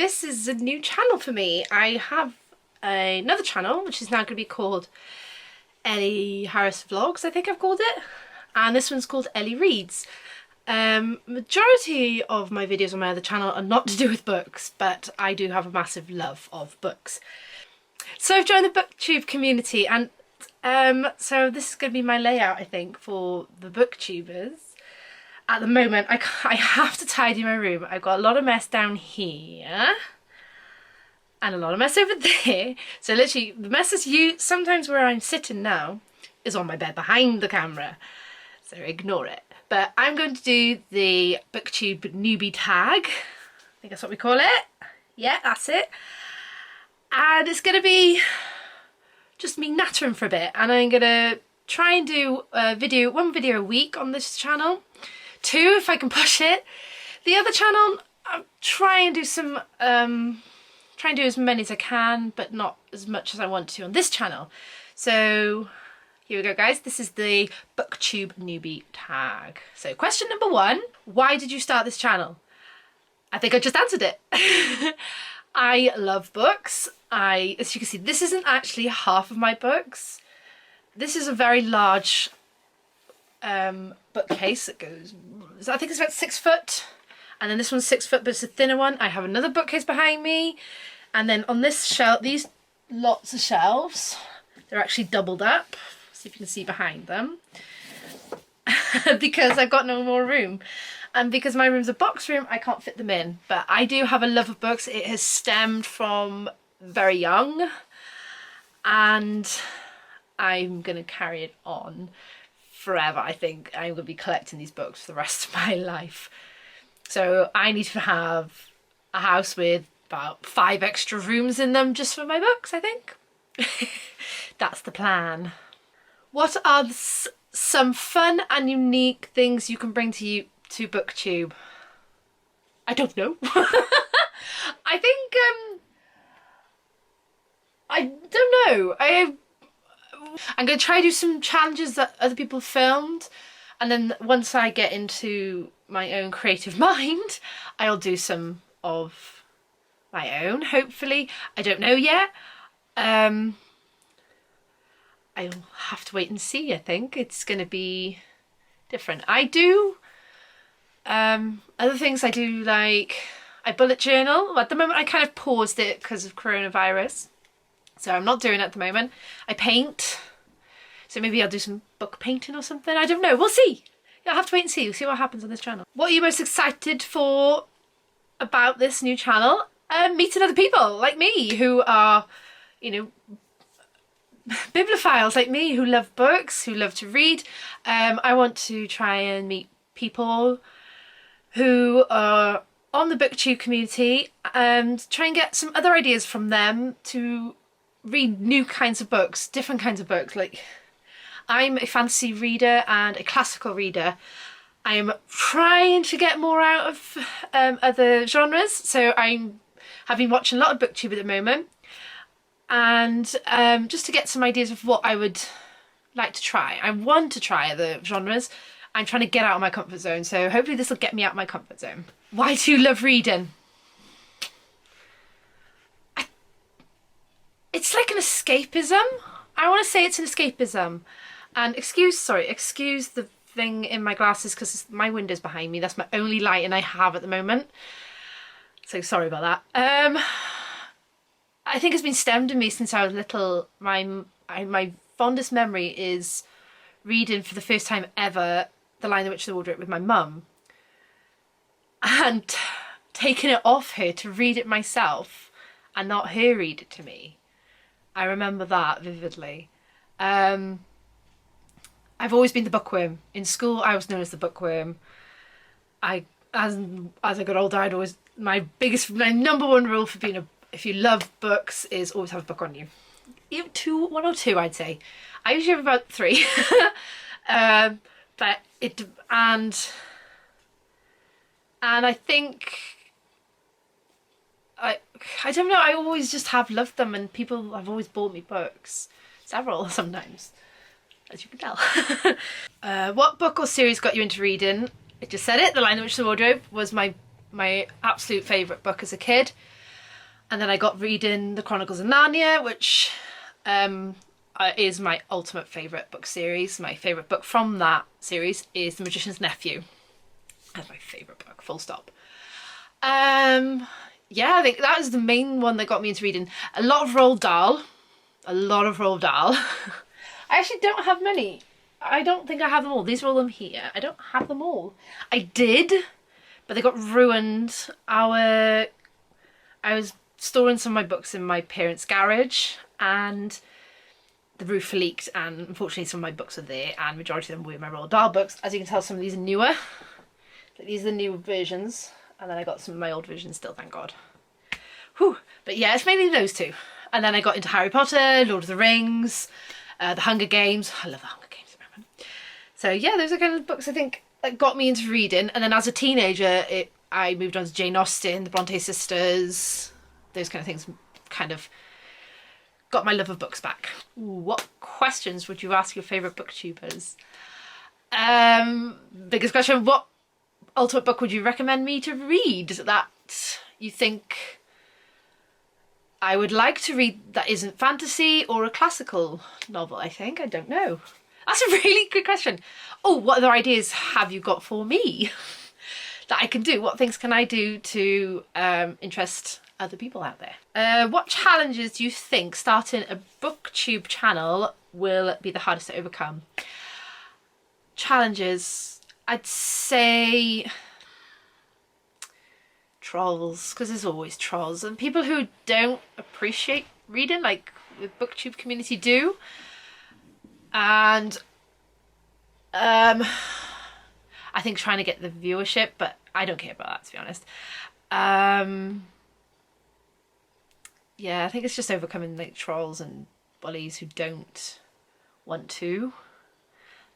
this is a new channel for me. I have another channel which is now going to be called Ellie Harris Vlogs, I think I've called it, and this one's called Ellie Reads. Majority of my videos on my other channel are not to do with books, but I do have a massive love of books. So I've joined the Booktube community, and so this is going to be my layout, I think, for the Booktubers. At the moment, I have to tidy my room. I've got a lot of mess down here and a lot of mess over there. So literally, the mess is sometimes where I'm sitting now is on my bed behind the camera. So ignore it. But I'm going to do the Booktube Newbie Tag. I think that's what we call it. Yeah, that's it. And it's going to be just me nattering for a bit. And I'm going to try and do one video a week on this channel. 2 if I can push it. The other channel, I'm trying to do some, try and do as many as I can, but not as much as I want to on this channel. So here we go, guys. This is the Booktube Newbie Tag. So question number 1, why did you start this channel? I think I just answered it. I love books. As you can see, this isn't actually half of my books. This is a very large bookcase that goes, I think it's about 6 foot, and then this one's 6 foot, but it's a thinner one. I have another bookcase behind me, and then on this shelf, these lots of shelves, they're actually doubled up. See if you can see behind them. Because I've got no more room, and because my room's a box room, I can't fit them in. But I do have a love of books. It has stemmed from very young, and I'm gonna carry it on forever. I think I'm going to be collecting these books for the rest of my life. So I need to have a house with about 5 extra rooms in them just for my books, I think. That's the plan. What are some fun and unique things you can bring to Booktube? I don't know. I think, I don't know. I'm going to try to do some challenges that other people filmed, and then once I get into my own creative mind, I'll do some of my own, hopefully. I don't know yet. I'll have to wait and see. I think it's going to be different. I do other things. I do, like, I bullet journal. At the moment I kind of paused it because of coronavirus, so I'm not doing it at the moment. I paint, so maybe I'll do some book painting or something. I don't know, we'll see. I'll have to wait and see. We'll see what happens on this channel. What are you most excited for about this new channel? Meeting other people like me who are, you know, bibliophiles like me, who love books, who love to read. I want to try and meet people who are on the Booktube community and try and get some other ideas from them to read new kinds of books, different kinds of books. Like, I'm a fantasy reader and a classical reader. I am trying to get more out of other genres, so have been watching a lot of Booktube at the moment, and just to get some ideas of what I would like to try. I want to try other genres. I'm trying to get out of my comfort zone, so hopefully this will get me out of my comfort zone. Why do you love reading? It's like an escapism. I want to say it's an escapism. And excuse the thing in my glasses because my window's behind me. That's my only lighting I have at the moment. So sorry about that. I think it's been stemmed in me since I was little. My fondest memory is reading for the first time ever The Lion, the Witch and the Wardrobe with my mum. And taking it off her to read it myself and not her read it to me. I remember that vividly. I've always been the bookworm. In school, I was known as the bookworm. As I got older, my number one rule for being if you love books is always have a book on you. Even 1 or 2, I'd say. I usually have about 3. But I think I don't know, I always just have loved them, and people have always bought me books. Several sometimes, as you can tell. What book or series got you into reading? I just said it, The Lion, the Witch and the Wardrobe was my absolute favourite book as a kid. And then I got reading The Chronicles of Narnia, which is my ultimate favourite book series. My favourite book from that series is The Magician's Nephew. That's my favourite book, full stop. Yeah, I think that was the main one that got me into reading. A lot of Roald Dahl. A lot of Roald Dahl. I actually don't have many. I don't think I have them all. These are all them here. I don't have them all. I did, but they got ruined. I was storing some of my books in my parents' garage and the roof leaked, and unfortunately some of my books are there, and majority of them were my Roald Dahl books. As you can tell, some of these are newer. These are the new versions. And then I got some of my old versions still, thank God. Whew. But yeah, it's mainly those two. And then I got into Harry Potter, Lord of the Rings, The Hunger Games. I love The Hunger Games. So yeah, those are kind of books I think that got me into reading. And then as a teenager, I moved on to Jane Austen, the Bronte sisters. Those kind of things kind of got my love of books back. Ooh, what questions would you ask your favourite booktubers? Biggest question, what ultimate book would you recommend me to read that you think I would like to read that isn't fantasy or a classical novel? I don't know. That's a really good question. Oh, what other ideas have you got for me that I can do? What things can I do to interest other people out there? What challenges do you think starting a booktube channel will be the hardest to overcome? Challenges, I'd say trolls, because there's always trolls and people who don't appreciate reading like the booktube community do. And I think trying to get the viewership, but I don't care about that, to be honest. Yeah, I think it's just overcoming like trolls and bullies who don't want to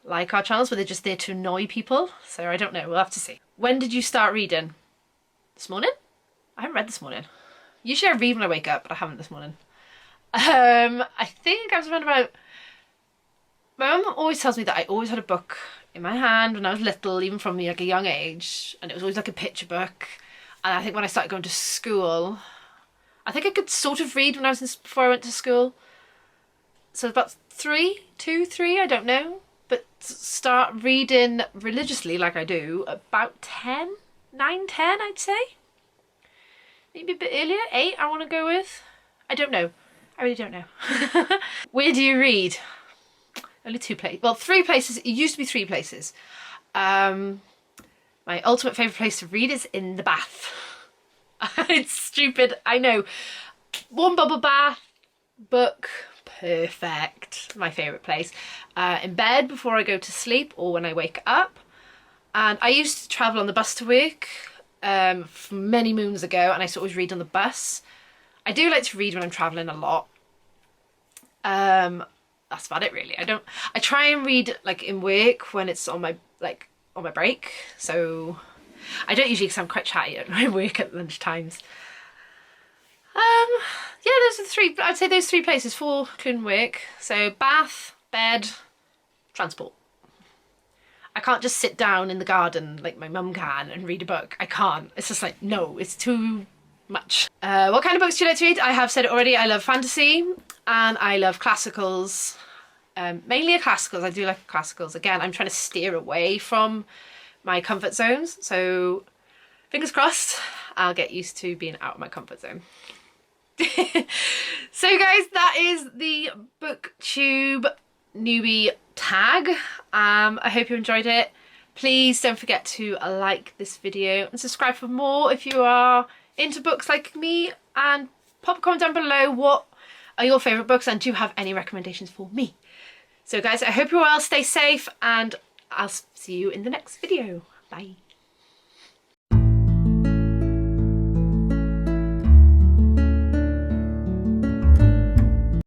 like our channels, but they're just there to annoy people. So I don't know, we'll have to see. When did you start reading? This morning? I haven't read this morning. Usually I read when I wake up, but I haven't this morning. I think I was around about... My mum always tells me that I always had a book in my hand when I was little, even from like a young age, and it was always like a picture book. And I think when I started going to school, I think I could sort of read when I was before I went to school. So about 3, I don't know. But start reading religiously like I do about 9, 10 I'd say. Maybe a bit earlier, 8 I want to go with. I don't know. I really don't know. Where do you read? Only 2 places. Well, 3 places. It used to be 3 places. My ultimate favourite place to read is in the bath. It's stupid, I know. Warm bubble bath, book, perfect. My favourite place. In bed before I go to sleep or when I wake up. And I used to travel on the bus to work many moons ago, and I used to always read on the bus. I do like to read when I'm travelling a lot. That's about it really. I try and read like in work when it's on my break. So I don't usually, because I'm quite chatty at my work at lunch times. Yeah, those are the 3. I'd say those 3 places for including work. So bath, bed, transport. I can't just sit down in the garden like my mum can and read a book. I can't. It's just like, no, it's too much. What kind of books do you like to read? I have said it already. I love fantasy and I love classicals. Mainly classicals. I do like classicals. Again, I'm trying to steer away from my comfort zones. So fingers crossed, I'll get used to being out of my comfort zone. So guys, that is the Booktube Newbie Tag. I hope you enjoyed it. Please don't forget to like this video and subscribe for more if you are into books like me, and pop a comment down below what are your favourite books and do you have any recommendations for me. So guys, I hope you're well, stay safe, and I'll see you in the next video. Bye.